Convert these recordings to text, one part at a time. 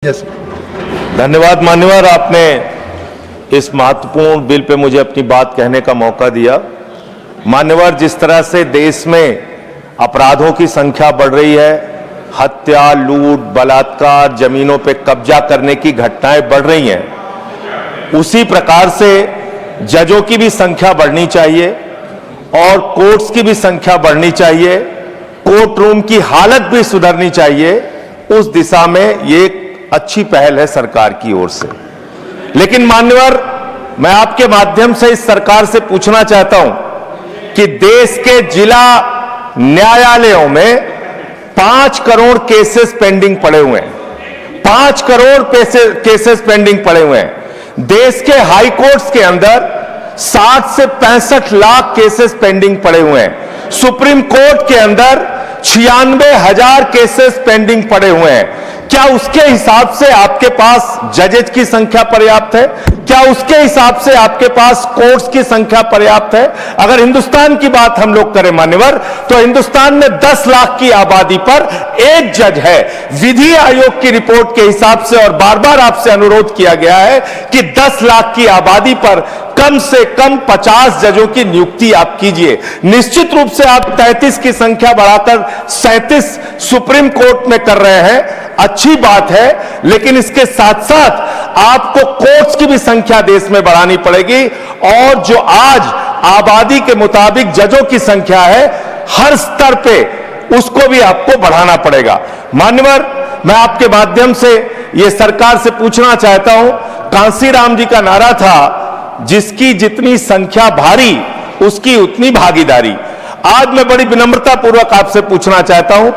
धन्यवाद मान्यवर, आपने इस महत्वपूर्ण बिल पे मुझे अपनी बात कहने का मौका दिया। मान्यवर, जिस तरह से देश में अपराधों की संख्या बढ़ रही है, हत्या, लूट, बलात्कार, जमीनों पे कब्जा करने की घटनाएं बढ़ रही हैं, उसी प्रकार से जजों की भी संख्या बढ़नी चाहिए और कोर्ट्स की भी संख्या बढ़नी चाहिए, कोर्ट रूम की हालत भी सुधरनी चाहिए। उस दिशा में ये अच्छी पहल है सरकार की ओर से। लेकिन मान्यवर, मैं आपके माध्यम से इस सरकार से पूछना चाहता हूं कि देश के जिला न्यायालयों में 5 करोड़ केसेस पेंडिंग पड़े हुए हैं। 5 करोड़ केसेस पेंडिंग पड़े हुए हैं। देश के हाई कोर्ट्स के अंदर 60 से 65 लाख केसेस पेंडिंग पड़े हुए हैं। सुप्रीम कोर्ट के अंदर 96,000 केसेस पेंडिंग पड़े हुए हैं। क्या उसके हिसाब से आपके पास जजेज की संख्या पर्याप्त है? क्या उसके हिसाब से आपके पास कोर्ट्स की संख्या पर्याप्त है? अगर हिंदुस्तान की बात हम लोग करें मान्यवर, तो हिंदुस्तान में 10 लाख की आबादी पर एक जज है। विधि आयोग की रिपोर्ट के हिसाब से, और बार बार आपसे अनुरोध किया गया है कि 10 लाख की आबादी पर कम से कम 50 जजों की नियुक्ति आप कीजिए। निश्चित रूप से आप 33 की संख्या बढ़ाकर 37 सुप्रीम कोर्ट में कर रहे हैं, अच्छी बात है, लेकिन इसके साथ साथ आपको कोर्ट्स की भी संख्या देश में बढ़ानी पड़ेगी। और जो आज आबादी के मुताबिक जजों की संख्या है, हर स्तर पे उसको भी आपको बढ़ाना पड़ेगा। मान्यवर, मैं आपके माध्यम से यह सरकार से पूछना चाहता हूं, कांसीराम जी का नारा था, जिसकी जितनी संख्या भारी उसकी उतनी भागीदारी। आज मैं बड़ी विनम्रता पूर्वक आपसे पूछना चाहता हूं,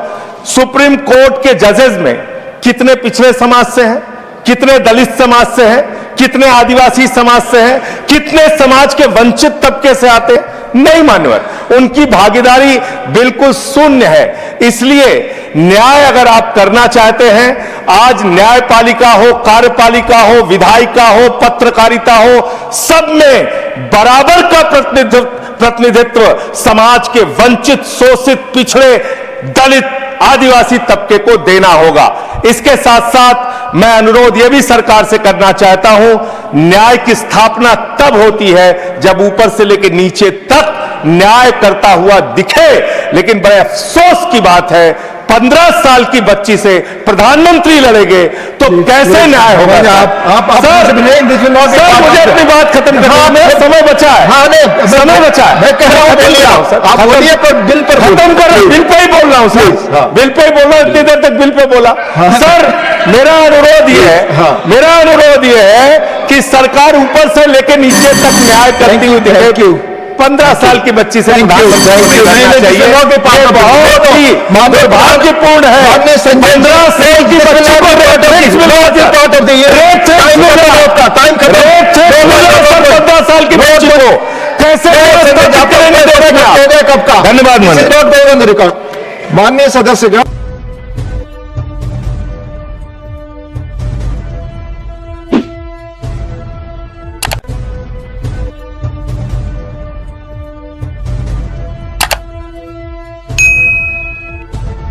सुप्रीम कोर्ट के जजेस में कितने पिछड़े समाज से हैं, कितने दलित समाज से हैं, कितने आदिवासी समाज से हैं, कितने समाज के वंचित तबके से आते हैं? नहीं मान्यवर, उनकी भागीदारी बिल्कुल शून्य है। इसलिए न्याय अगर आप करना चाहते हैं, आज न्यायपालिका हो, कार्यपालिका हो, विधायिका हो, पत्रकारिता हो, सब में बराबर का प्रतिनिधित्व समाज के वंचित, शोषित, पिछड़े, दलित, आदिवासी तबके को देना होगा। इसके साथ साथ मैं अनुरोध यह भी सरकार से करना चाहता हूं, न्याय की स्थापना तब होती है जब ऊपर से लेकर नीचे तक न्याय करता हुआ दिखे। लेकिन बड़े अफसोस की बात है, 15 साल की बच्ची से प्रधानमंत्री लड़ेंगे तो कैसे न्याय होगा? सर, मुझे अपनी बात खत्म करना है, समय बचा है, समय बचा है। मैं कह रहा हूं, सर आप बोलिए, पर बिल पर खत्म कर रहे हैं। बिल पे ही बोल रहा हूं सर, बिल पे ही बोल रहा हूं, इतनी देर तक बिल पे बोला। सर, मेरा अनुरोध यह है कि सरकार ऊपर से लेकर नीचे तक न्याय करती हुई दिखे। 15 साल की बच्ची से बहुत ही दुर्भाग्यपूर्ण है। 15 साल की बच्ची को 15 साल की बच्ची को कैसे? धन्यवाद माननीय सदस्य।